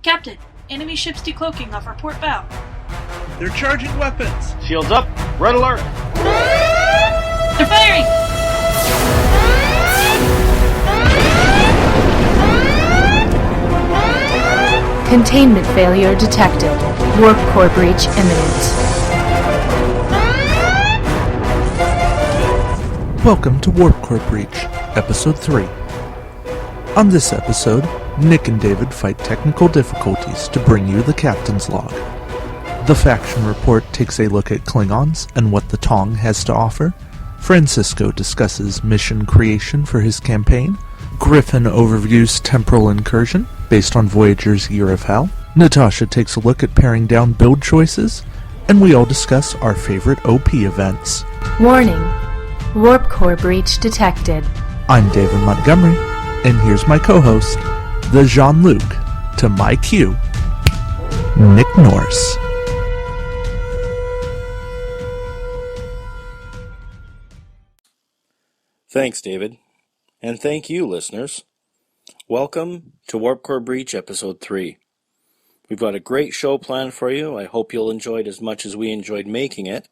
Captain, enemy ships decloaking off our port bow. They're charging weapons! Shields up! Red alert! They're firing! Containment failure detected. Warp core breach imminent. Welcome to Warp Core Breach, Episode 3. On this episode, Nick and David fight technical difficulties to bring you the Captain's Log. The Faction Report takes a look at Klingons and what the Tong has to offer. Francisco discusses mission creation for his campaign. Griffin overviews Temporal Incursion, based on Voyager's Year of Hell. Natasha takes a look at paring down build choices. And we all discuss our favorite OP events. Warning. Warp core breach detected. I'm David Montgomery, and here's my co-host, the Jean-Luc, to my cue, Nick Norris. Thanks, David. And thank you, listeners. Welcome to Warp Core Breach Episode 3. We've got a great show planned for you. I hope you'll enjoy it as much as we enjoyed making it.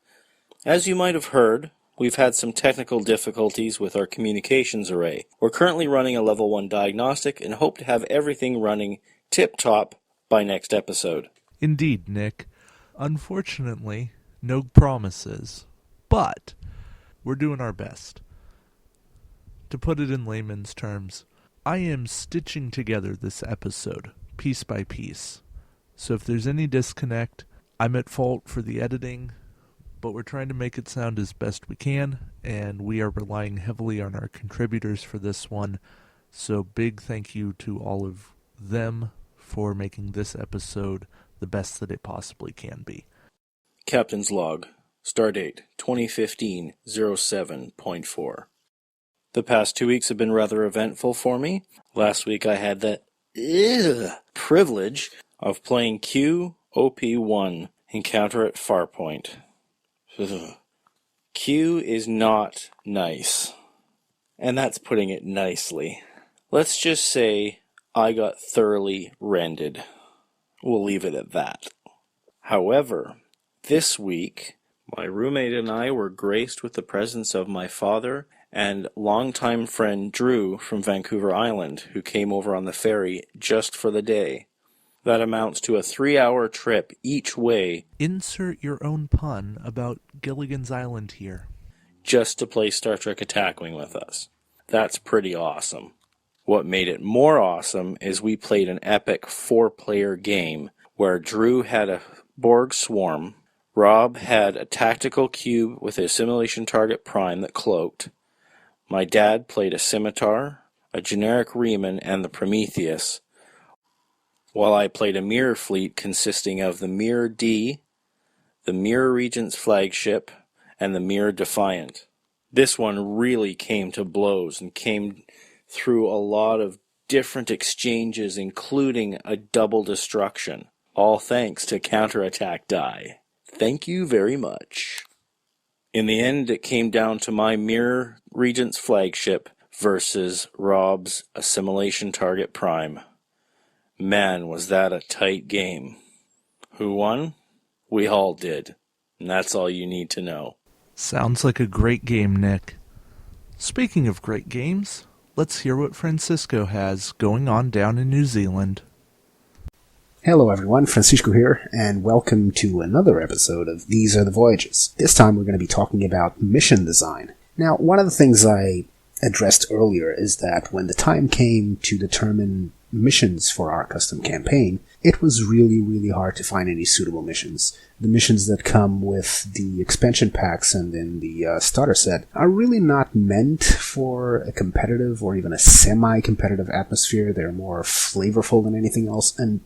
As you might have heard, we've had some technical difficulties with our communications array. We're currently running a Level 1 diagnostic and hope to have everything running tip-top by next episode. Indeed, Nick. Unfortunately, no promises. But we're doing our best. To put it in layman's terms, I am stitching together this episode, piece by piece. So if there's any disconnect, I'm at fault for the editing, but we're trying to make it sound as best we can, and we are relying heavily on our contributors for this one. So big thank you to all of them for making this episode the best that it possibly can be. Captain's Log, Stardate 2015-07.4. The past 2 weeks have been rather eventful for me. Last week I had the privilege of playing Q-OP-1, Encounter at Farpoint. Q is not nice. And that's putting it nicely. Let's just say I got thoroughly rended. We'll leave it at that. However, this week, my roommate and I were graced with the presence of my father and longtime friend Drew from Vancouver Island, who came over on the ferry just for the day. That amounts to a 3-hour trip each way. Insert your own pun about Gilligan's Island here. Just to play Star Trek Attack Wing with us. That's pretty awesome. What made it more awesome is we played an epic 4-player game where Drew had a Borg swarm, Rob had a tactical cube with a simulation target prime that cloaked, my dad played a scimitar, a generic Riemann, and the Prometheus, while I played a mirror fleet consisting of the Mirror D, the Mirror Regent's flagship, and the Mirror Defiant. This one really came to blows and came through a lot of different exchanges, including a double destruction, all thanks to counterattack die. Thank you very much. In the end, it came down to my Mirror Regent's flagship versus Rob's Assimilation Target Prime. Man, was that a tight game. Who won? We all did. And that's all you need to know. Sounds like a great game, Nick. Speaking of great games, let's hear what Francisco has going on down in New Zealand. Hello everyone, Francisco here, and welcome to another episode of These Are the Voyages. This time we're going to be talking about mission design. Now, one of the things I addressed earlier is that when the time came to determine missions for our custom campaign, it was really hard to find any suitable missions. The missions that come with the expansion packs and in the starter set are really not meant for a competitive or even a semi-competitive atmosphere. They're more flavorful than anything else, and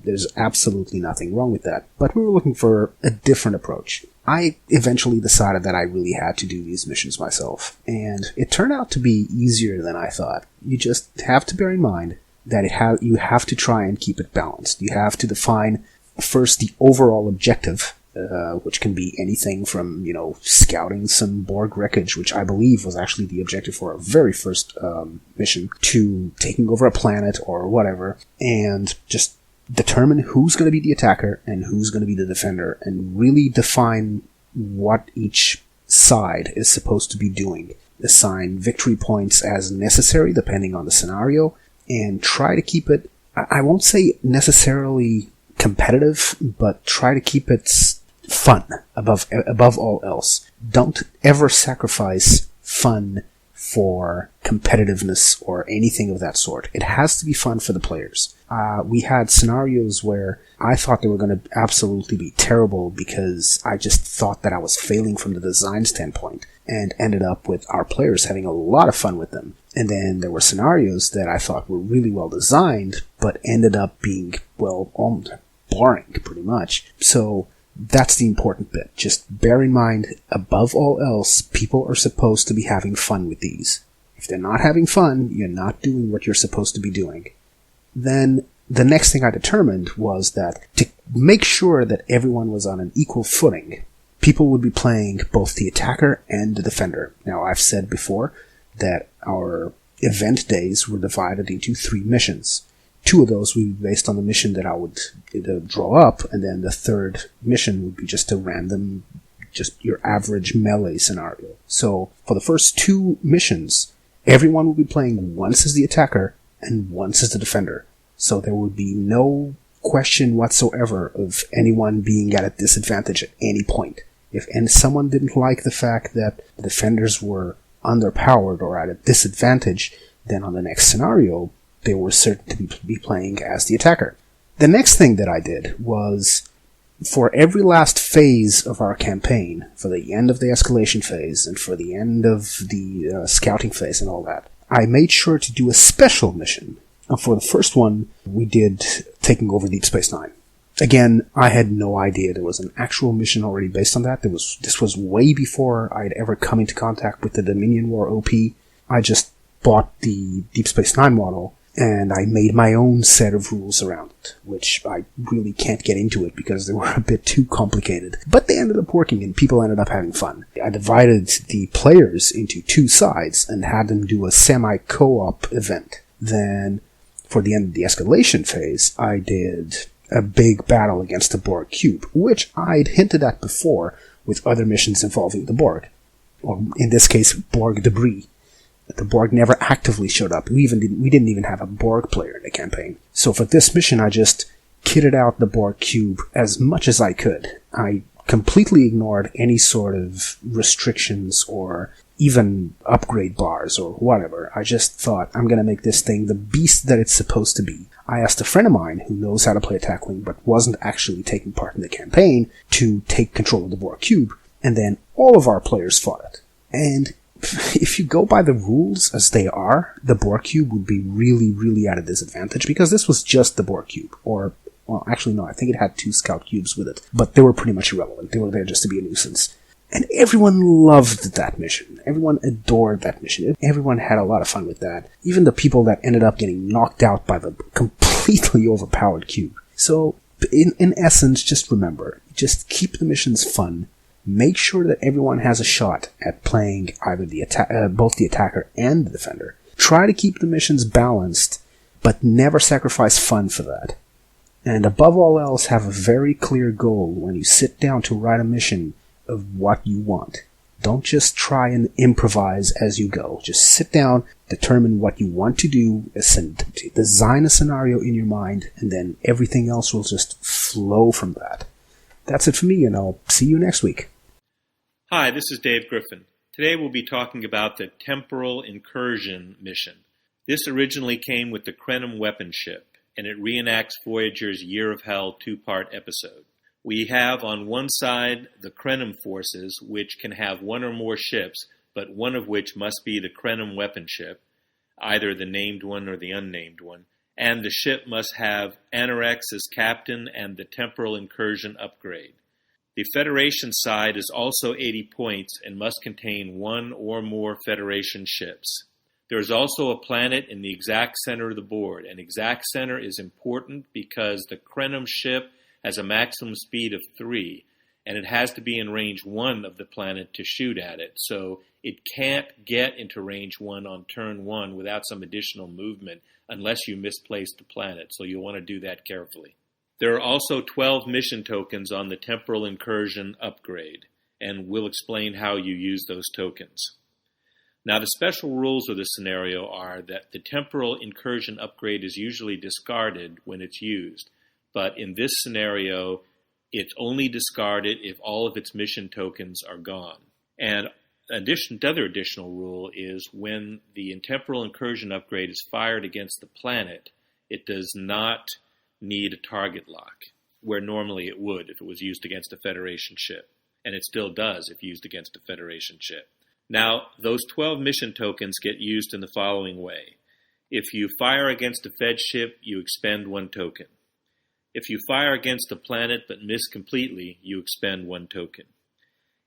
there's absolutely nothing wrong with that. But we were looking for a different approach. I eventually decided that I really had to do these missions myself, and it turned out to be easier than I thought. You just have to bear in mind that you have to try and keep it balanced. You have to define first the overall objective, which can be anything from, scouting some Borg wreckage, which I believe was actually the objective for our very first mission, to taking over a planet or whatever, and just determine who's going to be the attacker and who's going to be the defender, and really define what each side is supposed to be doing. Assign victory points as necessary depending on the scenario, and try to keep it, I won't say necessarily competitive, but try to keep it fun above all else. Don't ever sacrifice fun for competitiveness or anything of that sort. It has to be fun for the players. We had scenarios where I thought they were going to absolutely be terrible because I just thought that I was failing from the design standpoint, and ended up with our players having a lot of fun with them. And then there were scenarios that I thought were really well designed, but ended up being, well, boring, pretty much. So that's the important bit. Just bear in mind, above all else, people are supposed to be having fun with these. If they're not having fun, you're not doing what you're supposed to be doing. Then the next thing I determined was that to make sure that everyone was on an equal footing, people would be playing both the attacker and the defender. Now, I've said before that our event days were divided into 3 missions. 2 of those would be based on the mission that I would draw up, and then the third mission would be just a random, just your average melee scenario. So, for the first 2 missions, everyone would be playing once as the attacker and once as the defender. So there would be no question whatsoever of anyone being at a disadvantage at any point. If someone didn't like the fact that the defenders were underpowered or at a disadvantage, then on the next scenario, they were certain to be playing as the attacker. The next thing that I did was, for every last phase of our campaign, for the end of the escalation phase and for the end of the scouting phase and all that, I made sure to do a special mission. And for the first one, we did Taking Over Deep Space Nine. Again, I had no idea there was an actual mission already based on that. This was way before I'd ever come into contact with the Dominion War OP. I just bought the Deep Space Nine model, and I made my own set of rules around it, which I really can't get into it because they were a bit too complicated. But they ended up working, and people ended up having fun. I divided the players into 2 sides and had them do a semi-co-op event. Then, for the end of the escalation phase, I did a big battle against the Borg cube, which I'd hinted at before with other missions involving the Borg. Or, in this case, Borg debris. The Borg never actively showed up. We didn't even have a Borg player in the campaign. So for this mission, I just kitted out the Borg cube as much as I could. I completely ignored any sort of restrictions or even upgrade bars or whatever. I just thought, I'm going to make this thing the beast that it's supposed to be. I asked a friend of mine who knows how to play attack wing but wasn't actually taking part in the campaign to take control of the Borg cube, and then all of our players fought it. And if you go by the rules as they are, the Borg cube would be really, really at a disadvantage, because this was just the Borg cube. Or, well, actually no, I think it had 2 scout cubes with it, but they were pretty much irrelevant. They were there just to be a nuisance. And everyone loved that mission. Everyone adored that mission. Everyone had a lot of fun with that. Even the people that ended up getting knocked out by the completely overpowered cube. So, in essence, just remember, just keep the missions fun. Make sure that everyone has a shot at playing either both the attacker and the defender. Try to keep the missions balanced, but never sacrifice fun for that. And above all else, have a very clear goal when you sit down to write a mission of what you want. Don't just try and improvise as you go. Just sit down, determine what you want to do, design a scenario in your mind, and then everything else will just flow from that. That's it for me, and I'll see you next week. Hi, this is Dave Griffin. Today we'll be talking about the Temporal Incursion mission. This originally came with the Krenim weapon ship, and it reenacts Voyager's Year of Hell 2-part episode. We have on one side the Krenim forces, which can have 1 or more ships, but one of which must be the Krenim weapon ship, either the named one or the unnamed one, and the ship must have Anorex as captain and the Temporal Incursion upgrade. The Federation side is also 80 points and must contain 1 or more Federation ships. There is also a planet in the exact center of the board. An exact center is important because the Krenim ship has a maximum speed of 3, and it has to be in range 1 of the planet to shoot at it. So it can't get into range 1 on turn 1 without some additional movement unless you misplace the planet. So you'll want to do that carefully. There are also 12 mission tokens on the Temporal Incursion upgrade, and we'll explain how you use those tokens. Now, the special rules of this scenario are that the Temporal Incursion upgrade is usually discarded when it's used, but in this scenario, it's only discarded if all of its mission tokens are gone. And the other additional rule is when the Temporal Incursion upgrade is fired against the planet, it does not need a target lock, where normally it would if it was used against a Federation ship. And it still does if used against a Federation ship. Now, those 12 mission tokens get used in the following way. If you fire against a Fed ship, you expend 1 token. If you fire against a planet but miss completely, you expend 1 token.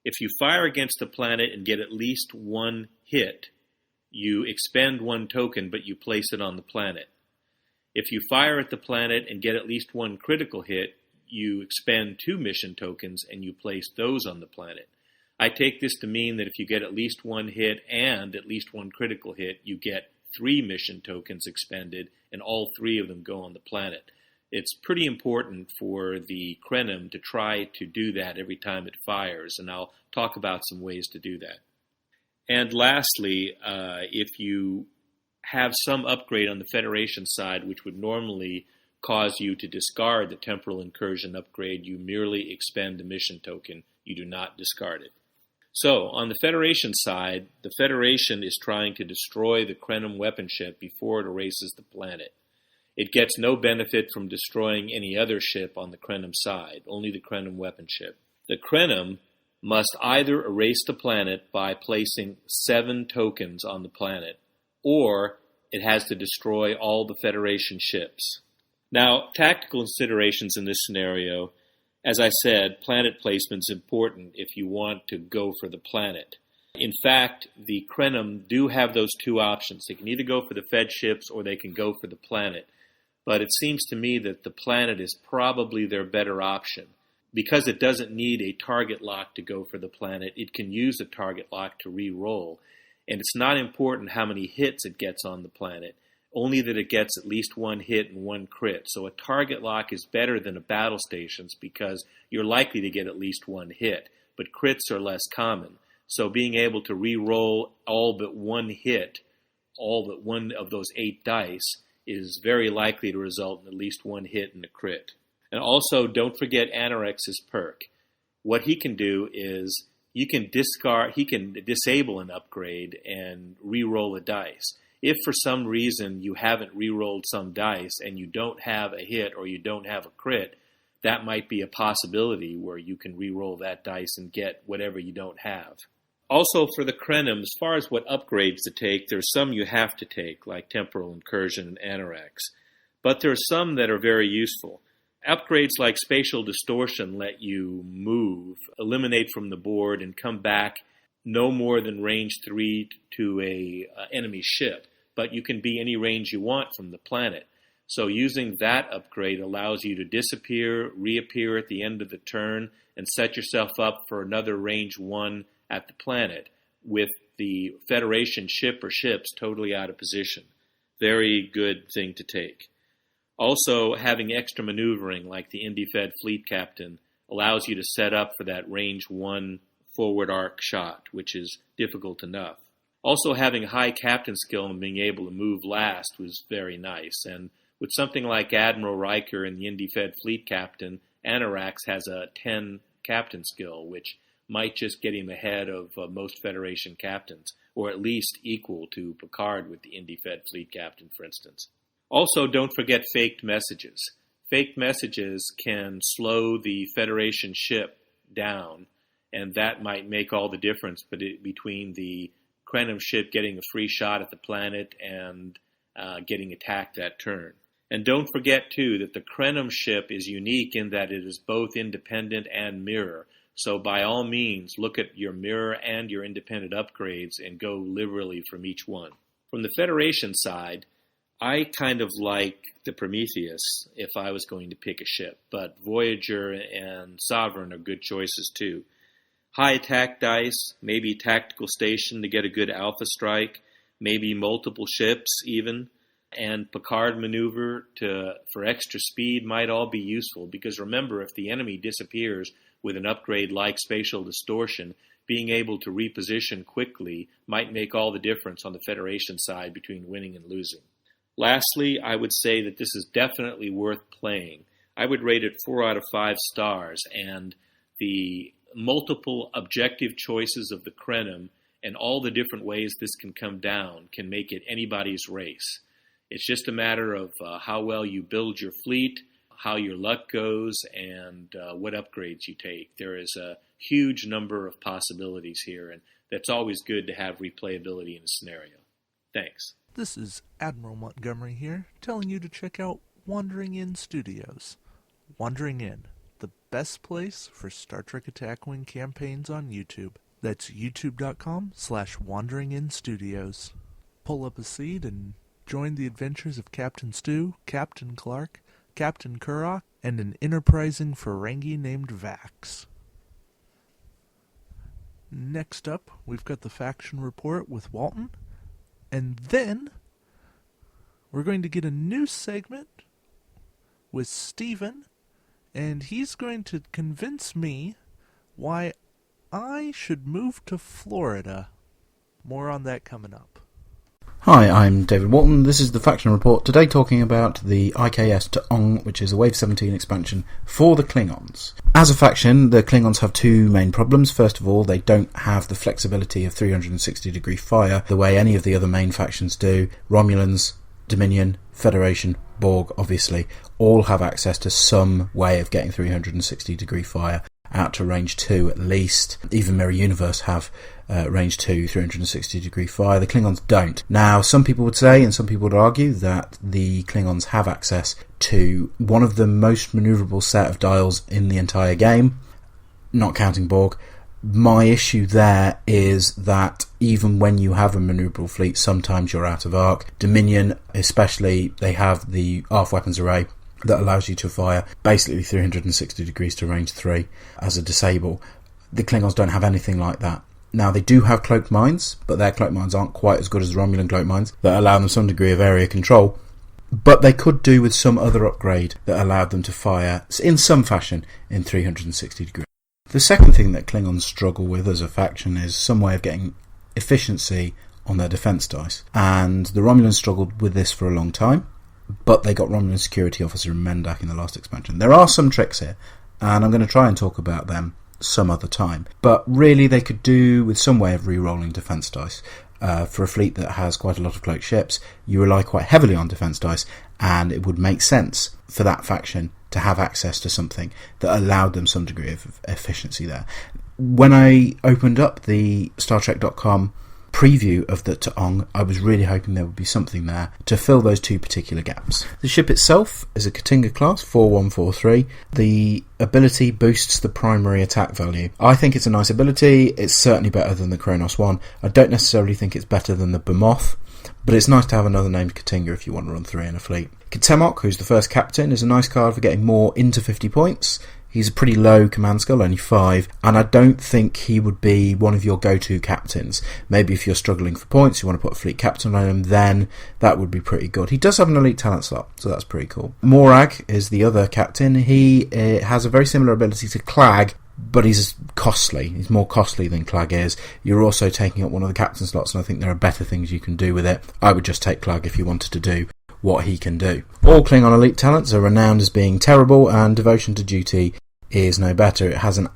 If you fire against a planet and get at least 1 hit, you expend 1 token but you place it on the planet. If you fire at the planet and get at least 1 critical hit, you expend 2 mission tokens and you place those on the planet. I take this to mean that if you get at least 1 hit and at least 1 critical hit, you get 3 mission tokens expended, and all 3 of them go on the planet. It's pretty important for the Krenim to try to do that every time it fires, and I'll talk about some ways to do that. And lastly, if you have some upgrade on the Federation side, which would normally cause you to discard the Temporal Incursion upgrade, you merely expend a mission token. You do not discard it. So, on the Federation side, the Federation is trying to destroy the Krenim weapon ship before it erases the planet. It gets no benefit from destroying any other ship on the Krenim side, only the Krenim weapon ship. The Krenim must either erase the planet by placing 7 tokens on the planet, or it has to destroy all the Federation ships. Now, tactical considerations in this scenario, as I said, planet placement is important if you want to go for the planet. In fact, the Krenim do have those 2 options. They can either go for the Fed ships or they can go for the planet. But it seems to me that the planet is probably their better option. Because it doesn't need a target lock to go for the planet, it can use a target lock to re-roll. And it's not important how many hits it gets on the planet, only that it gets at least 1 hit and 1 crit. So a target lock is better than a battle stations because you're likely to get at least 1 hit, but crits are less common. So being able to re-roll all but 1 hit, all but 1 of those 8 dice, is very likely to result in at least 1 hit and a crit. And also, don't forget Anorex's perk. What he can do is he can disable an upgrade and re-roll a dice. If for some reason you haven't re-rolled some dice and you don't have a hit or you don't have a crit, that might be a possibility where you can re-roll that dice and get whatever you don't have. Also, for the Krenim, as far as what upgrades to take, there's some you have to take, like Temporal Incursion and Anorex. But there are some that are very useful. Upgrades like Spatial Distortion let you move, eliminate from the board, and come back no more than range 3 to a enemy ship. But you can be any range you want from the planet. So using that upgrade allows you to disappear, reappear at the end of the turn, and set yourself up for another range 1 at the planet with the Federation ship or ships totally out of position. Very good thing to take. Also, having extra maneuvering like the Indy-Fed fleet captain allows you to set up for that range 1 forward arc shot, which is difficult enough. Also, having high captain skill and being able to move last was very nice. And with something like Admiral Riker and the Indy-Fed fleet captain, Anorax has a 10 captain skill, which might just get him ahead of most Federation captains, or at least equal to Picard with the Indy-Fed fleet captain, for instance. Also, don't forget faked messages. Faked messages can slow the Federation ship down, and that might make all the difference between the Krenim ship getting a free shot at the planet and getting attacked that turn. And don't forget, too, that the Krenim ship is unique in that it is both independent and mirror. So by all means, look at your mirror and your independent upgrades and go liberally from each one. From the Federation side, I kind of like the Prometheus if I was going to pick a ship, but Voyager and Sovereign are good choices too. High attack dice, maybe tactical station to get a good alpha strike, maybe multiple ships even, and Picard maneuver for extra speed might all be useful, because remember, if the enemy disappears with an upgrade like spatial distortion, being able to reposition quickly might make all the difference on the Federation side between winning and losing. Lastly, I would say that this is definitely worth playing. I would rate it 4 out of 5 stars, and the multiple objective choices of the Krenim and all the different ways this can come down can make it anybody's race. It's just a matter of how well you build your fleet, how your luck goes, and what upgrades you take. There is a huge number of possibilities here, and that's always good to have replayability in a scenario. Thanks. This is Admiral Montgomery here, telling you to check out Wandering In Studios. Wandering In, the best place for Star Trek Attack Wing campaigns on YouTube. That's youtube.com/WanderingInStudios. Pull up a seat and join the adventures of Captain Stu, Captain Clark, Captain Kurok, and an enterprising Ferengi named Vax. Next up, we've got the Faction Report with Walton, and then we're going to get a new segment with Steven, and he's going to convince me why I should move to Florida. More on that coming up. Hi, I'm David Walton. This is the Faction Report, today talking about the IKS T'Ong, which is a Wave 17 expansion for the Klingons. As a faction, the Klingons have two main problems. First of all, they don't have the flexibility of 360-degree fire the way any of the other main factions do. Romulans, Dominion, Federation, Borg, obviously, all have access to some way of getting 360-degree fire out to range 2 at least. Even Mirror Universe have range 2, 360-degree fire. The Klingons don't. Now, some people would say, and some people would argue, that the Klingons have access to one of the most manoeuvrable set of dials in the entire game, not counting Borg. My issue there is that even when you have a manoeuvrable fleet, sometimes you're out of arc. Dominion, especially, they have the ARF weapons array that allows you to fire basically 360 degrees to range 3 as a disable. The Klingons don't have anything like that. Now, they do have cloaked mines, but their cloaked mines aren't quite as good as the Romulan cloaked mines that allow them some degree of area control. But they could do with some other upgrade that allowed them to fire in some fashion in 360 degrees. The second thing that Klingons struggle with as a faction is some way of getting efficiency on their defense dice. And the Romulans struggled with this for a long time, but they got Romulan Security Officer in Mendak in the last expansion. There are some tricks here, and I'm going to try and talk about them some other time. But really, they could do with some way of re-rolling defense dice. For a fleet that has quite a lot of cloaked ships, you rely quite heavily on defense dice, and it would make sense for that faction to have access to something that allowed them some degree of efficiency there. When I opened up the StarTrek.com preview of the T'Ong, I was really hoping there would be something there to fill those two particular gaps. The ship itself is a Katinga class 4143. The ability boosts the primary attack value. I think it's a nice ability. It's certainly better than the Kronos one. I don't necessarily think it's better than the Bemoth, but it's nice to have another named Katinga if you want to run 3 in a fleet. Katemok, who's the first captain, is a nice card for getting more into 50 points. He's a pretty low command skill, only 5, and I don't think he would be one of your go-to captains. Maybe if you're struggling for points, you want to put a fleet captain on him, then that would be pretty good. He does have an elite talent slot, so that's pretty cool. Morag is the other captain. He has a very similar ability to Clag, but he's costly. He's more costly than Clag is. You're also taking up one of the captain slots, and I think there are better things you can do with it. I would just take Clag if you wanted to do what he can do. All Klingon elite talents are renowned as being terrible, and devotion to duty is no better.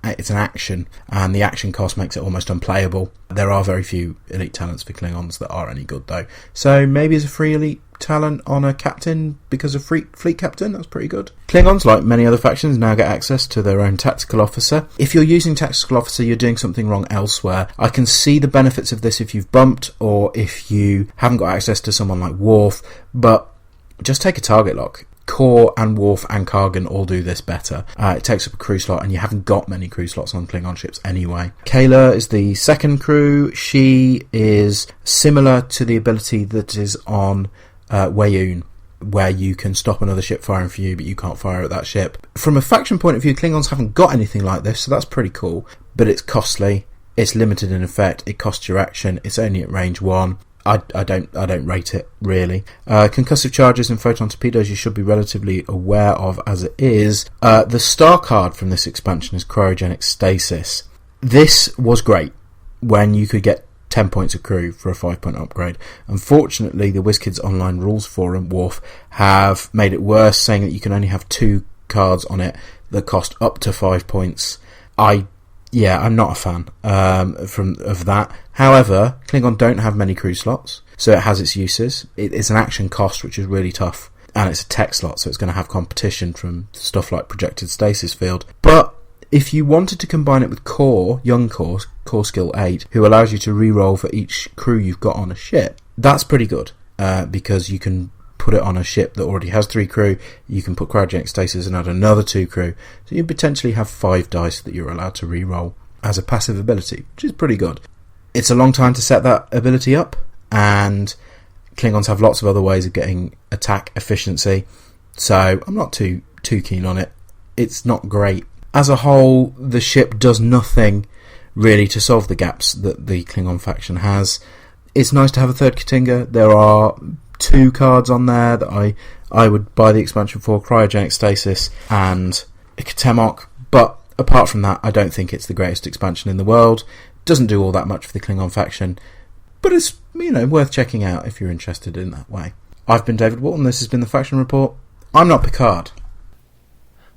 It's an action, and the action cost makes it almost unplayable. There are very few elite talents for Klingons that are any good, though. So maybe as a free elite talent on a captain because of fleet captain, that's pretty good. Klingons, like many other factions, now get access to their own tactical officer. If you're using tactical officer, you're doing something wrong elsewhere. I can see the benefits of this if you've bumped, or if you haven't got access to someone like Worf, but just take a target lock. Core and Worf and Kargan all do this better. It takes up a crew slot, and you haven't got many crew slots on Klingon ships anyway. Kayla is the second crew. She is similar to the ability that is on Weyoon, where you can stop another ship firing for you, but you can't fire at that ship. From a faction point of view, Klingons haven't got anything like this, so that's pretty cool. But it's costly, it's limited in effect, it costs your action, it's only at range 1. I don't rate it, really. Concussive charges and photon torpedoes you should be relatively aware of as it is. The star card from this expansion is cryogenic stasis. This was great when you could get 10 points of crew for a 5-point upgrade. Unfortunately, the WizKids Online Rules Forum, WARF, have made it worse, saying that you can only have 2 cards on it that cost up to 5 points. I'm not a fan of that. However, Klingon don't have many crew slots, so it has its uses. It's an action cost, which is really tough, and it's a tech slot, so it's going to have competition from stuff like projected stasis field. But if you wanted to combine it with Young Core Skill 8, who allows you to reroll for each crew you've got on a ship, that's pretty good, because you can put it on a ship that already has 3 crew, you can put cryogenic stasis and add another 2 crew, so you potentially have 5 dice that you're allowed to reroll as a passive ability, which is pretty good. It's a long time to set that ability up, and Klingons have lots of other ways of getting attack efficiency, so I'm not too keen on it. It's not great. As a whole, the ship does nothing really to solve the gaps that the Klingon faction has. It's nice to have a third Katinga. There are 2 cards on there that I would buy the expansion for, cryogenic stasis and Katemok, but apart from that, I don't think it's the greatest expansion in the world. Doesn't do all that much for the Klingon faction, but it's worth checking out if you're interested in that way. I've been David Walton, this has been the Faction Report. I'm not Picard.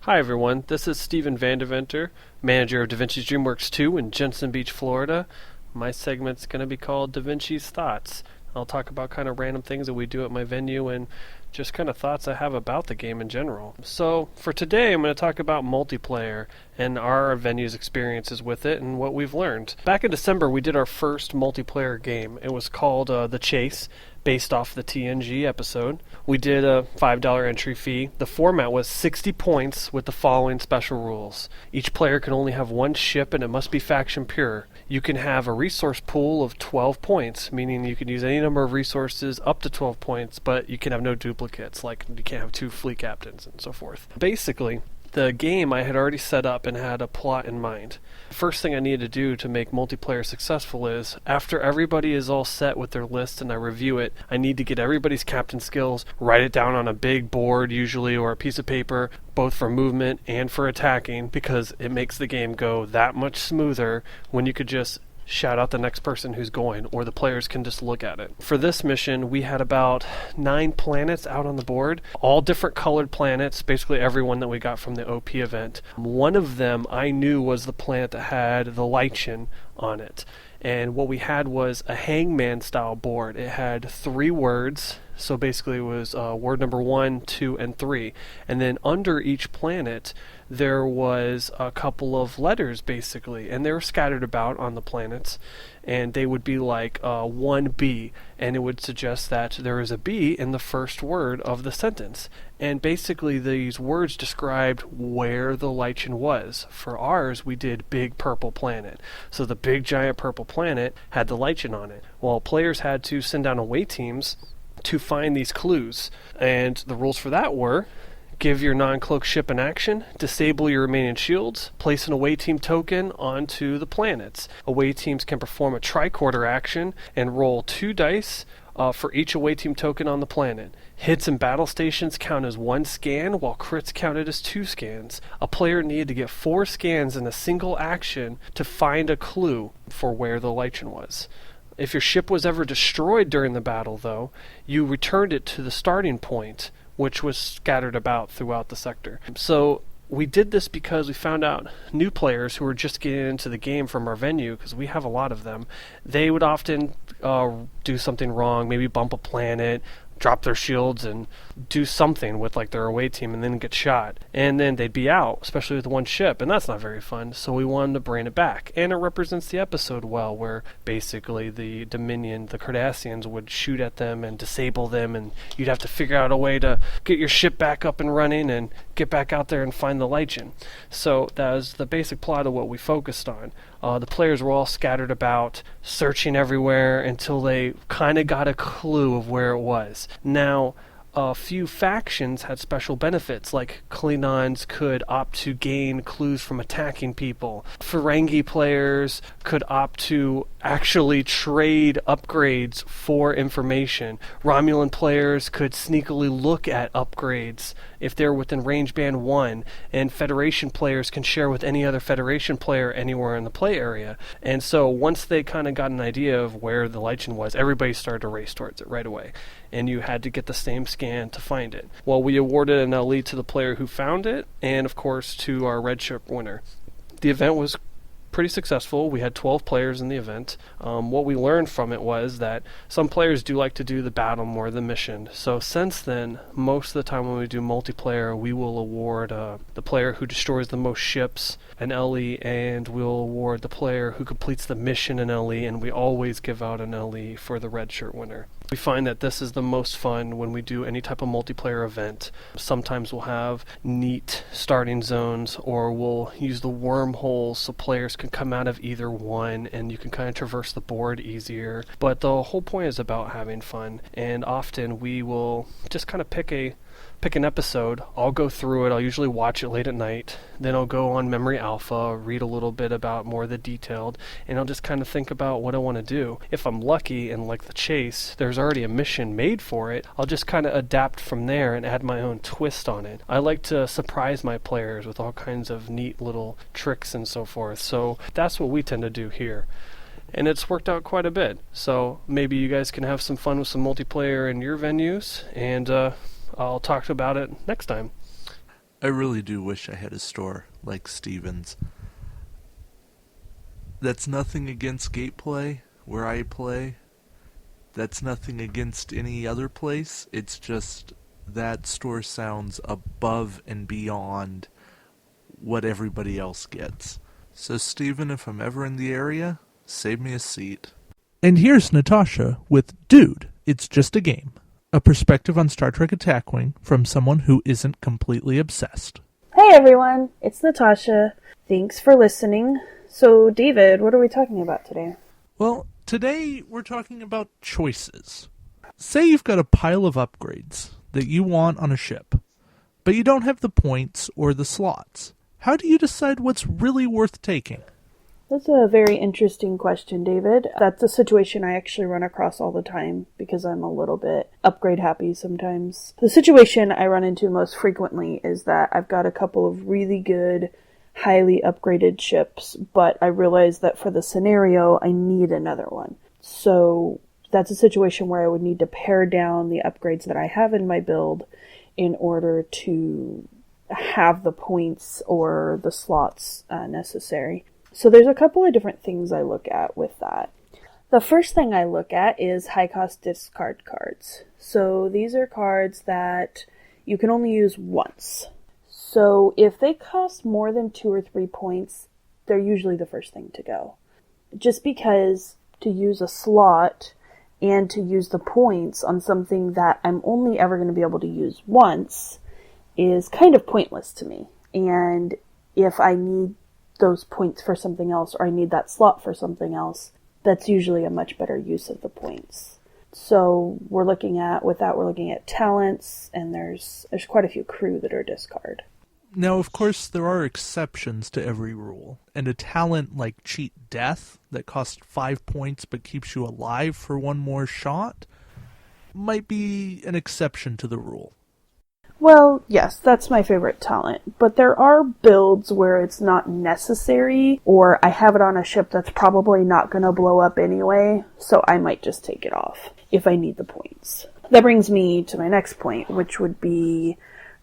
Hi everyone, this is Steven Vandeventer, manager of Da Vinci's DreamWorks 2 in Jensen Beach, Florida. My segment's going to be called Da Vinci's Thoughts. I'll talk about kind of random things that we do at my venue and just kind of thoughts I have about the game in general. So for today I'm going to talk about multiplayer and our venue's experiences with it and what we've learned. Back in December we did our first multiplayer game. It was called The Chase, based off the TNG episode. We did a $5 entry fee. The format was 60 points with the following special rules. Each player can only have 1 ship and it must be faction pure. You can have a resource pool of 12 points, meaning you can use any number of resources up to 12 points, but you can have no duplicates, like you can't have 2 fleet captains and so forth. Basically, the game I had already set up and had a plot in mind. The first thing I needed to do to make multiplayer successful is, after everybody is all set with their list and I review it, I need to get everybody's captain skills, write it down on a big board usually, or a piece of paper, both for movement and for attacking, because it makes the game go that much smoother when you could just shout out the next person who's going, or the players can just look at it. For this mission, we had about 9 planets out on the board, all different colored planets, basically everyone that we got from the OP event. One of them I knew was the planet that had the lichen on it, and what we had was a hangman style board. It had 3 words, so basically it was word number 1, 2, and 3, and then under each planet there was a couple of letters basically, and they were scattered about on the planets, and they would be like 1B, and it would suggest that there is a B in the first word of the sentence. And basically these words described where the lichen was. For ours, we did big purple planet. So the big giant purple planet had the lichen on it. Well, players had to send down away teams to find these clues. And the rules for that were: give your non-cloak ship an action, disable your remaining shields, place an away team token onto the planets. Away teams can perform a tricorder action and roll 2 dice for each away team token on the planet. Hits and battle stations count as 1 scan, while crits counted as 2 scans. A player needed to get 4 scans in a single action to find a clue for where the lichen was. If your ship was ever destroyed during the battle, though, you returned it to the starting point, which was scattered about throughout the sector. So we did this because we found out new players who were just getting into the game from our venue, because we have a lot of them. They would often do something wrong, maybe bump a planet, drop their shields and do something with like their away team and then get shot. And then they'd be out, especially with 1 ship, and that's not very fun. So we wanted to bring it back. And it represents the episode well, where basically the Dominion, the Cardassians, would shoot at them and disable them, and you'd have to figure out a way to get your ship back up and running and get back out there and find the Lichen. So that was the basic plot of what we focused on. The players were all scattered about, searching everywhere until they kind of got a clue of where it was. Now, a few factions had special benefits, like Klingons could opt to gain clues from attacking people. Ferengi players could opt to actually trade upgrades for information. Romulan players could sneakily look at upgrades if they're within range band 1, and Federation players can share with any other Federation player anywhere in the play area. And so once they kind of got an idea of where the Lichen was, everybody started to race towards it right away. And you had to get the same scan to find it. Well, we awarded an LE to the player who found it, and of course to our red ship winner. The event was pretty successful. We had 12 players in the event. What we learned from it was that some players do like to do the battle more than the mission. So since then, most of the time when we do multiplayer, we will award the player who destroys the most ships an LE, and we'll award the player who completes the mission an LE, and we always give out an LE for the red shirt winner. We find that this is the most fun when we do any type of multiplayer event. Sometimes we'll have neat starting zones, or we'll use the wormholes so players can come out of either one and you can kind of traverse the board easier. But the whole point is about having fun, and often we will just kind of pick an episode. I'll go through it. I'll usually watch it late at night. Then I'll go on Memory Alpha, read a little bit about more of the detailed, and I'll just kind of think about what I want to do. If I'm lucky and like the chase, there's already a mission made for it, I'll just kind of adapt from there and add my own twist on it. I like to surprise my players with all kinds of neat little tricks and so forth. So that's what we tend to do here. And it's worked out quite a bit. So maybe you guys can have some fun with some multiplayer in your venues, and I'll talk about it next time. I really do wish I had a store like Steven's. That's nothing against Gateplay, where I play. That's nothing against any other place. It's just that store sounds above and beyond what everybody else gets. So Steven, if I'm ever in the area, save me a seat. And here's Natasha with Dude, It's Just a Game. A perspective on Star Trek Attack Wing from someone who isn't completely obsessed. Hey everyone, it's Natasha. Thanks for listening. So David, what are we talking about today? Well, today we're talking about choices. Say you've got a pile of upgrades that you want on a ship, but you don't have the points or the slots. How do you decide what's really worth taking? That's a very interesting question, David. That's a situation I actually run across all the time because I'm a little bit upgrade happy sometimes. The situation I run into most frequently is that I've got a couple of really good, highly upgraded ships, but I realize that for the scenario, I need another one. So that's a situation where I would need to pare down the upgrades that I have in my build in order to have the points or the slots necessary. So there's a couple of different things I look at with that. The first thing I look at is high-cost discard cards. So these are cards that you can only use once. So if they cost more than 2 or 3 points, they're usually the first thing to go. Just because to use a slot and to use the points on something that I'm only ever going to be able to use once is kind of pointless to me. And if I need those points for something else, or I need that slot for something else, that's usually a much better use of the points. So we're looking at talents, and there's quite a few crew that are discard. Now, of course, there are exceptions to every rule, and a talent like Cheat Death that costs 5 points but keeps you alive for one more shot might be an exception to the rule. Well, yes, that's my favorite talent, but there are builds where it's not necessary, or I have it on a ship that's probably not going to blow up anyway, so I might just take it off if I need the points. That brings me to my next point, which would be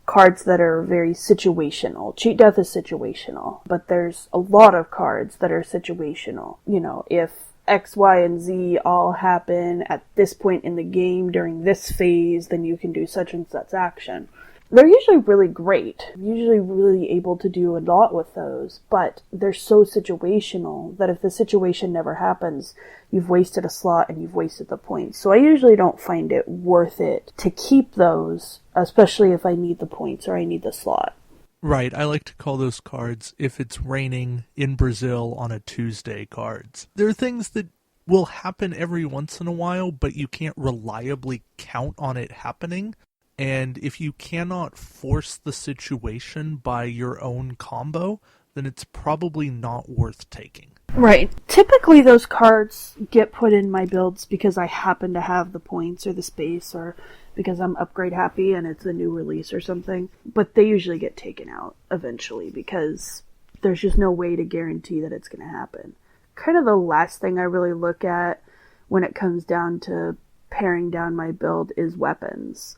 cards that are very situational. Cheat Death is situational, but there's a lot of cards that are situational. You know, if X, Y, and Z all happen at this point in the game during this phase, then you can do such and such action. They're usually really great. I'm usually really able to do a lot with those, but they're so situational that if the situation never happens, you've wasted a slot and you've wasted the points. So I usually don't find it worth it to keep those, especially if I need the points or I need the slot. Right, I like to call those cards, if it's raining in Brazil on a Tuesday, cards. There are things that will happen every once in a while, but you can't reliably count on it happening. And if you cannot force the situation by your own combo, then it's probably not worth taking. Right. Typically those cards get put in my builds because I happen to have the points or the space, or because I'm upgrade happy and it's a new release or something. But they usually get taken out eventually because there's just no way to guarantee that it's going to happen. Kind of the last thing I really look at when it comes down to paring down my build is weapons.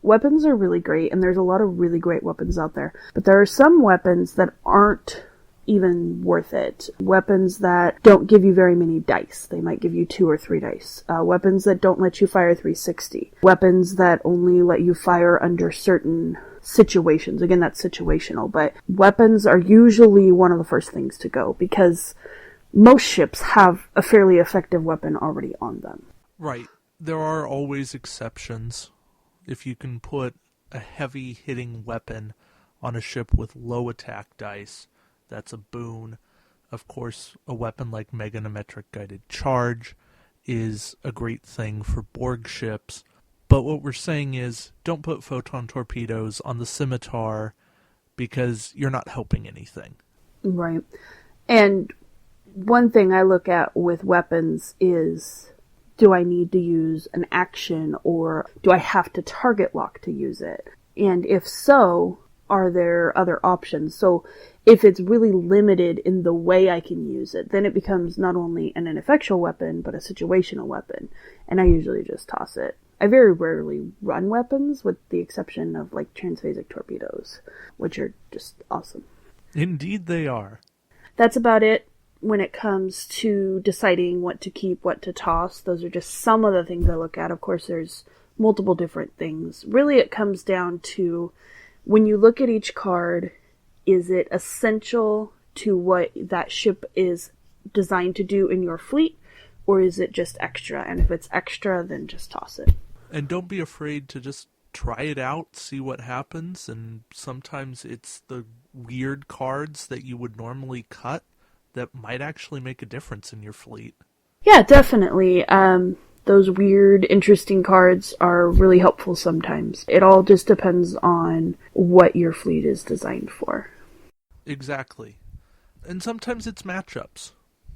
Weapons are really great, and there's a lot of really great weapons out there. But there are some weapons that aren't even worth it. Weapons that don't give you very many dice. They might give you 2 or 3 dice. Weapons that don't let you fire 360. Weapons that only let you fire under certain situations. Again, that's situational, but weapons are usually one of the first things to go because most ships have a fairly effective weapon already on them. Right. There are always exceptions. If you can put a heavy hitting weapon on a ship with low attack dice, that's a boon. Of course, a weapon like Meganometric Guided Charge is a great thing for Borg ships. But what we're saying is, don't put photon torpedoes on the Scimitar because you're not helping anything. Right. And one thing I look at with weapons is, do I need to use an action, or do I have to target lock to use it? And if so, are there other options? So if it's really limited in the way I can use it, then it becomes not only an ineffectual weapon, but a situational weapon. And I usually just toss it. I very rarely run weapons, with the exception of like transphasic torpedoes, which are just awesome. Indeed they are. That's about it when it comes to deciding what to keep, what to toss. Those are just some of the things I look at. Of course, there's multiple different things. Really, it comes down to, when you look at each card, is it essential to what that ship is designed to do in your fleet, or is it just extra? And if it's extra, then just toss it. And don't be afraid to just try it out, see what happens, and sometimes it's the weird cards that you would normally cut that might actually make a difference in your fleet. Yeah, definitely. Those weird, interesting cards are really helpful sometimes. It all just depends on what your fleet is designed for. Exactly. And sometimes it's matchups.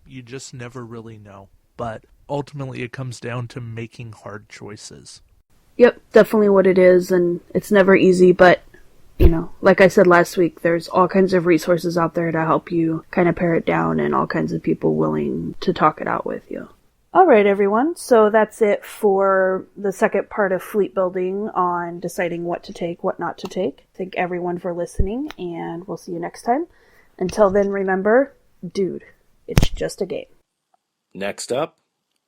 You just never really know. But ultimately it comes down to making hard choices. Yep, definitely what it is, and it's never easy, but, you know, like I said last week, there's all kinds of resources out there to help you kind of pare it down, and all kinds of people willing to talk it out with you. Alright everyone, so that's it for the second part of fleet building on deciding what to take, what not to take. Thank everyone for listening, and we'll see you next time. Until then, remember, dude, it's just a game. Next up,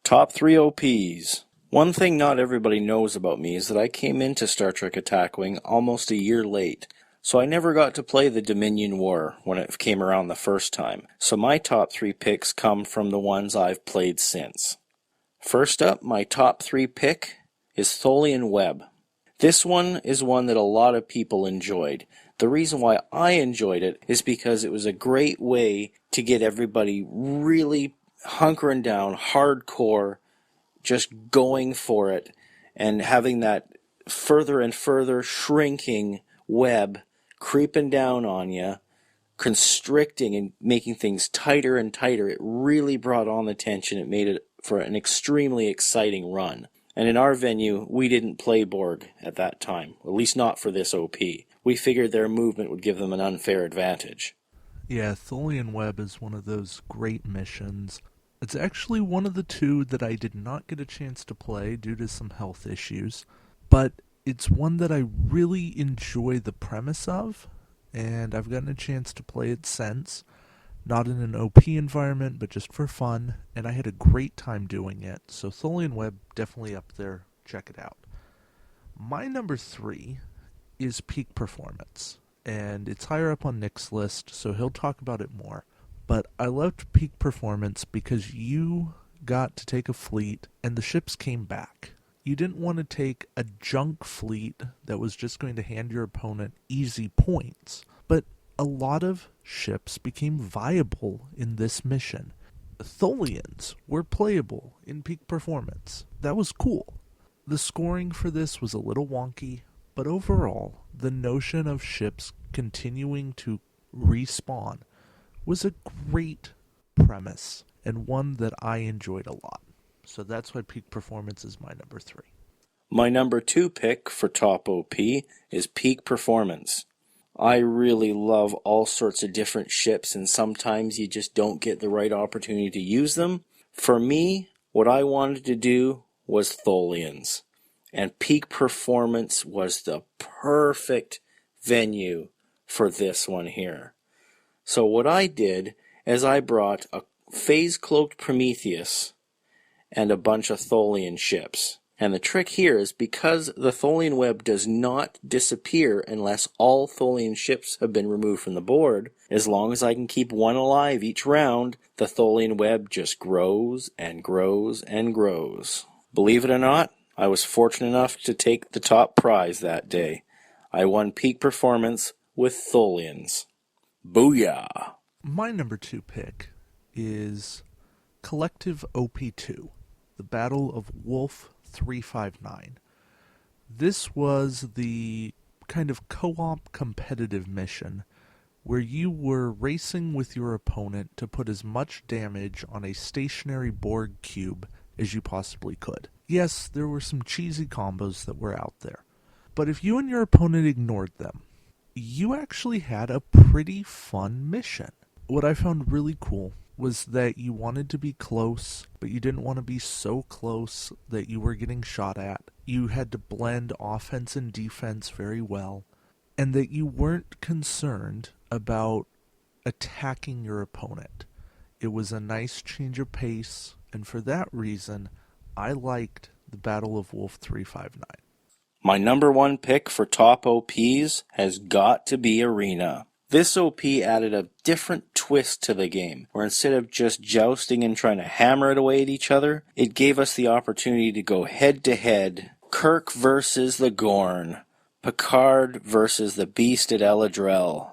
top 3 OPs. One thing not everybody knows about me is that I came into Star Trek Attack Wing almost a year late. So I never got to play the Dominion War when it came around the first time. So my top 3 picks come from the ones I've played since. First up, my top 3 pick is Tholian Web. This one is one that a lot of people enjoyed. The reason why I enjoyed it is because it was a great way to get everybody really hunkering down, hardcore, just going for it, and having that further and further shrinking web creeping down on you, constricting and making things tighter and tighter. It really brought on the tension. It made it for an extremely exciting run. And in our venue, we didn't play Borg at that time, at least not for this OP. We figured their movement would give them an unfair advantage. Yeah, Tholian Web is one of those great missions. It's actually one of the 2 that I did not get a chance to play due to some health issues, but it's one that I really enjoy the premise of, and I've gotten a chance to play it since. Not in an OP environment, but just for fun, and I had a great time doing it. So Tholian Web, definitely up there. Check it out. My number 3 is Peak Performance, and it's higher up on Nick's list, so he'll talk about it more. But I loved Peak Performance because you got to take a fleet, and the ships came back. You didn't want to take a junk fleet that was just going to hand your opponent easy points. But a lot of ships became viable in this mission. Tholians were playable in peak performance. That was cool. The scoring for this was a little wonky, but overall, the notion of ships continuing to respawn was a great premise, and one that I enjoyed a lot. So that's why peak performance is my number 3. My number 2 pick for top OP is peak performance. I really love all sorts of different ships, and sometimes you just don't get the right opportunity to use them. For me, what I wanted to do was Tholians, and peak performance was the perfect venue for this one here. So what I did is I brought a phase-cloaked Prometheus and a bunch of Tholian ships. And the trick here is because the Tholian web does not disappear unless all Tholian ships have been removed from the board, as long as I can keep one alive each round, the Tholian web just grows and grows and grows. Believe it or not, I was fortunate enough to take the top prize that day. I won peak performance with Tholians. Booyah! My number 2 pick is Collective OP2, the Battle of Wolf 359. This was the kind of co-op competitive mission where you were racing with your opponent to put as much damage on a stationary Borg cube as you possibly could. Yes, there were some cheesy combos that were out there, but if you and your opponent ignored them, you actually had a pretty fun mission. What I found really cool was that you wanted to be close, but you didn't want to be so close that you were getting shot at. You had to blend offense and defense very well, and that you weren't concerned about attacking your opponent. It was a nice change of pace, and for that reason, I liked the Battle of Wolf 359. My number 1 pick for top OPs has got to be Arena. This OP added a different twist to the game, where instead of just jousting and trying to hammer it away at each other, it gave us the opportunity to go head-to-head. Kirk versus the Gorn. Picard versus the Beast at Eladrel.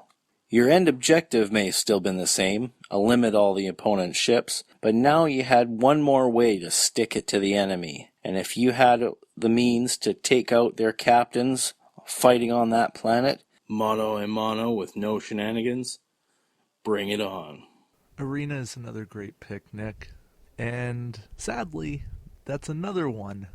Your end objective may have still been the same, eliminate all the opponent's ships, but now you had one more way to stick it to the enemy. And if you had the means to take out their captains fighting on that planet, mono and mono with no shenanigans, bring it on. Arena is another great pick, Nick. And sadly, that's another one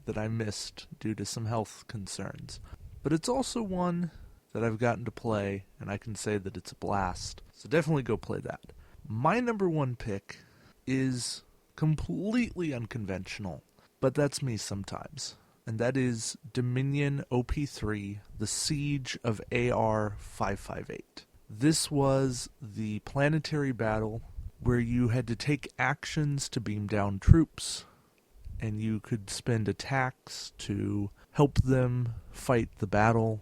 that I missed due to some health concerns. But it's also one that I've gotten to play, and I can say that it's a blast. So definitely go play that. My number 1 pick is completely unconventional, but that's me sometimes. And that is Dominion OP3, The Siege of AR 558. This was the planetary battle where you had to take actions to beam down troops, and you could spend attacks to help them fight the battle.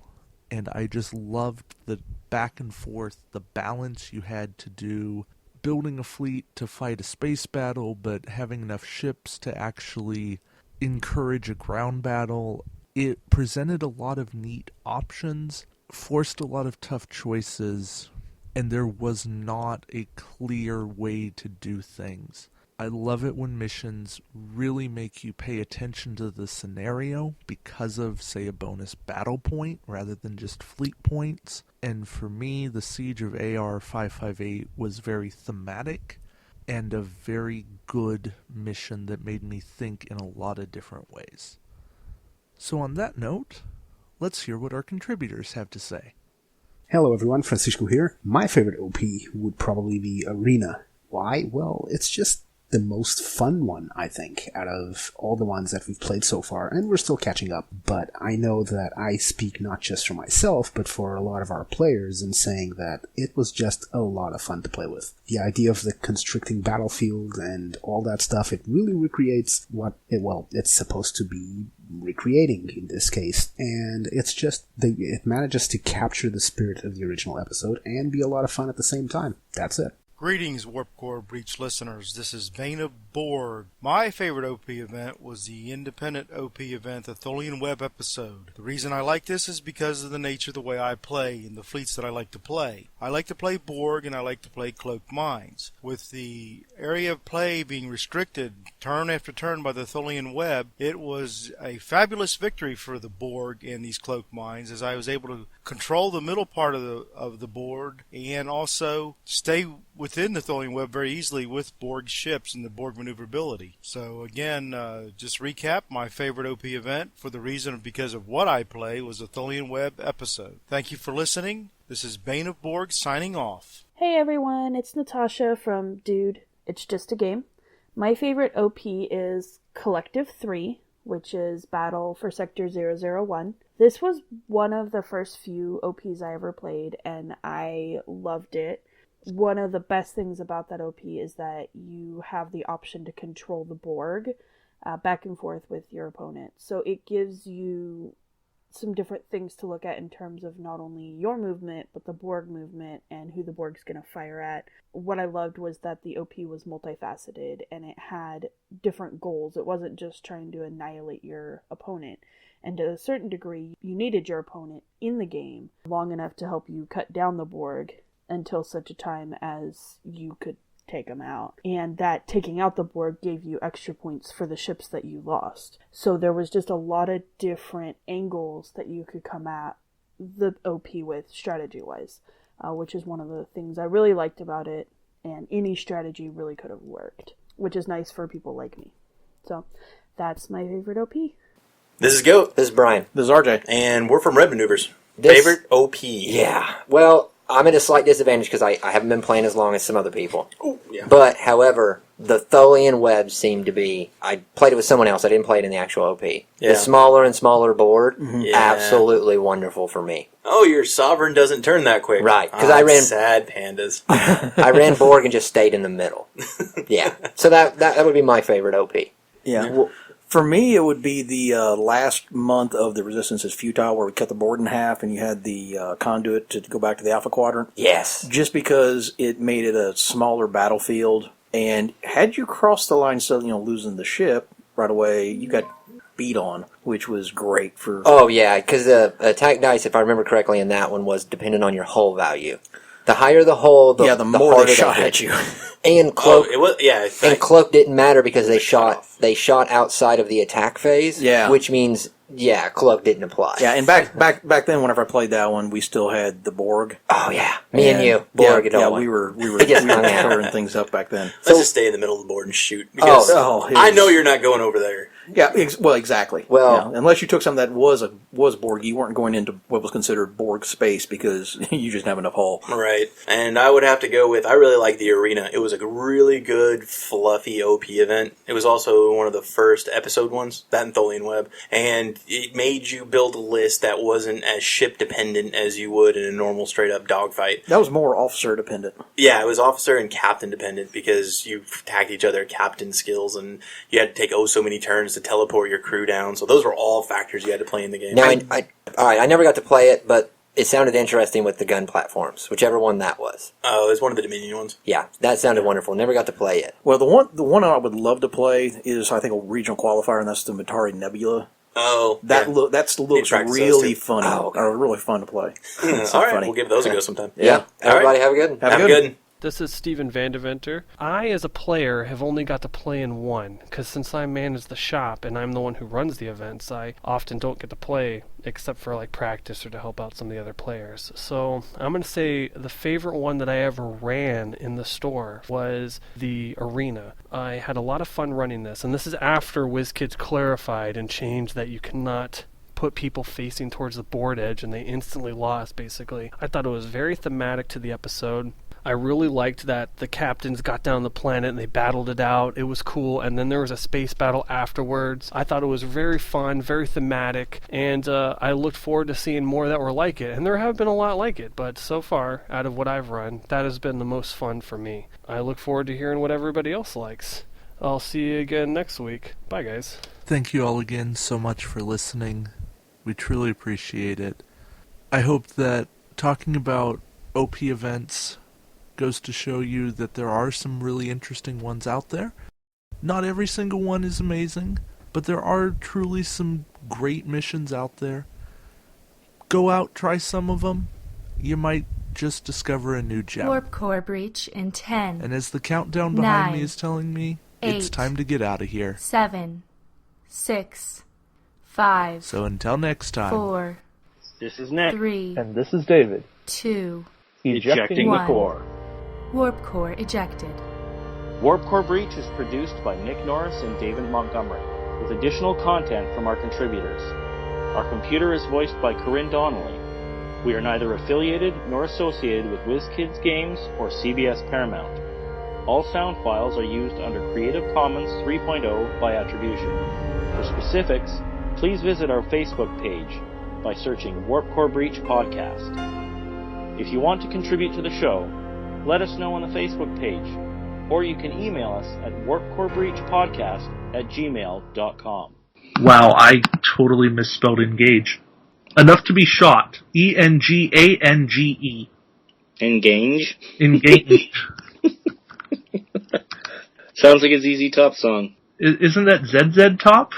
And I just loved the back and forth, the balance you had to do, building a fleet to fight a space battle, but having enough ships to actually encourage a ground battle. It presented a lot of neat options, forced a lot of tough choices, and there was not a clear way to do things. I love it when missions really make you pay attention to the scenario because of, say, a bonus battle point rather than just fleet points. And for me, the Siege of AR 558 was very thematic and a very good mission that made me think in a lot of different ways. So on that note, let's hear what our contributors have to say. Hello everyone, Francisco here. My favorite OP would probably be Arena. Why? Well, it's just the most fun one, I think, out of all the ones that we've played so far, and we're still catching up, but I know that I speak not just for myself, but for a lot of our players in saying that it was just a lot of fun to play with. The idea of the constricting battlefield and all that stuff, it really recreates what it's supposed to be recreating in this case, and it's just, it manages to capture the spirit of the original episode and be a lot of fun at the same time. That's it. Greetings, Warp Core Breach listeners. This is Bane of Borg. My favorite OP event was the independent OP event, the Tholian Web episode. The reason I like this is because of the nature of the way I play and the fleets that I like to play. I like to play Borg and I like to play Cloaked Mines. With the area of play being restricted turn after turn by the Tholian Web, it was a fabulous victory for the Borg and these Cloaked Mines, as I was able to control the middle part of the board and also stay within the Tholian Web very easily with Borg ships and the Borg maneuverability. So again, just recap, my favorite OP event for the reason of because of what I play was the Tholian Web episode. Thank you for listening. This is Bane of Borg signing off. Hey everyone, it's Natasha from Dude, It's Just a Game. My favorite OP is Collective 3, which is Battle for Sector 001. This was one of the first few OPs I ever played, and I loved it. One of the best things about that OP is that you have the option to control the Borg back and forth with your opponent. So it gives you some different things to look at in terms of not only your movement, but the Borg movement and who the Borg's going to fire at. What I loved was that the OP was multifaceted and it had different goals. It wasn't just trying to annihilate your opponent. And to a certain degree, you needed your opponent in the game long enough to help you cut down the Borg until such a time as you could take them out. And that taking out the Borg gave you extra points for the ships that you lost. So there was just a lot of different angles that you could come at the OP with strategy-wise, which is one of the things I really liked about it, and any strategy really could have worked, which is nice for people like me. So that's my favorite OP. This is Goat. This is Brian. This is RJ. And we're from Red Maneuvers. Favorite OP? Yeah. Well, I'm at a slight disadvantage because I haven't been playing as long as some other people. Oh, yeah. But, however, the Tholian Web seemed to be... I played it with someone else. I didn't play it in the actual OP. Yeah. The smaller and smaller board, absolutely wonderful for me. Oh, your Sovereign doesn't turn that quick. Right. Because I ran... Sad pandas. I ran Borg and just stayed in the middle. Yeah. So that would be my favorite OP. Yeah. Well, for me, it would be the last month of the Resistance is Futile, where we cut the board in half and you had the conduit to go back to the Alpha Quadrant. Yes. Just because it made it a smaller battlefield, and had you crossed the line, so losing the ship right away, you got beat on, which was great for. Oh yeah, because the attack dice, if I remember correctly, in that one was dependent on your hull value. The higher the hull, the more they shot at you. And Cloak, and Cloak didn't matter because they shot outside of the attack phase. Yeah. Which means Cloak didn't apply. Yeah, and back then, whenever I played that one, we still had the Borg. Oh yeah, me and you, Borg. Yeah, we were covering things up back then. Let's just stay in the middle of the board and shoot. Because I know you're not going over there. Yeah, well, exactly. Well, unless you took something that was Borg, you weren't going into what was considered Borg space because you just have enough hull. Right. And I would have to go with, I really like the Arena. It was a really good, fluffy OP event. It was also one of the first episode ones, that and Tholian Web. And it made you build a list that wasn't as ship dependent as you would in a normal straight up dogfight. That was more officer dependent. Yeah, it was officer and captain dependent because you tagged each other captain skills and you had to take so many turns to teleport your crew down. So those were all factors you had to play in the game. Now, I never got to play it, but it sounded interesting with the gun platforms, whichever one that was. Oh, it was one of the Dominion ones. Yeah, that sounded wonderful. Never got to play it. Well, the one I would love to play is, I think, a regional qualifier, and that's the Matari Nebula. Oh, that looks really funny. Oh, okay. Really fun to play. All right, funny. We'll give those a go sometime. Yeah. Everybody have a good one. Have a good. This is Steven Vandeventer. I, as a player, have only got to play in one, because since I manage the shop and I'm the one who runs the events, I often don't get to play except for practice or to help out some of the other players. So I'm going to say the favorite one that I ever ran in the store was the Arena. I had a lot of fun running this, and this is after WizKids clarified and changed that you cannot put people facing towards the board edge and they instantly lost, basically. I thought it was very thematic to the episode. I really liked that the captains got down the planet and they battled it out. It was cool. And then there was a space battle afterwards. I thought it was very fun, very thematic, and I looked forward to seeing more that were like it. And there have been a lot like it, but so far, out of what I've run, that has been the most fun for me. I look forward to hearing what everybody else likes. I'll see you again next week. Bye, guys. Thank you all again so much for listening. We truly appreciate it. I hope that talking about OP events goes to show you that there are some really interesting ones out there. Not every single one is amazing, but there are truly some great missions out there. Go out, try some of them. You might just discover a new gem. Warp core breach in 10. And as the countdown behind 9, me is telling me, it's 8, time to get out of here. 7, 6, 5. So until next time. 4. This is Nick. 3. And this is David. 2. Ejecting the core. Warp core ejected. Warp Core Breach is produced by Nick Norris and David Montgomery, with additional content from our contributors. Our computer is voiced by Corinne Donnelly. We are neither affiliated nor associated with WizKids Games or CBS Paramount. All sound files are used under Creative Commons 3.0 by attribution. For specifics, please visit our Facebook page by searching Warp Core Breach Podcast. If you want to contribute to the show, let us know on the Facebook page, or you can email us at warpcorebreachpodcast@gmail.com. Wow, I totally misspelled engage. Enough to be shot. E-N-G-A-N-G-E. Engage? Engage. Sounds like a ZZ Top song. Isn't that ZZ Top?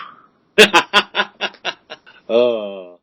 Oh.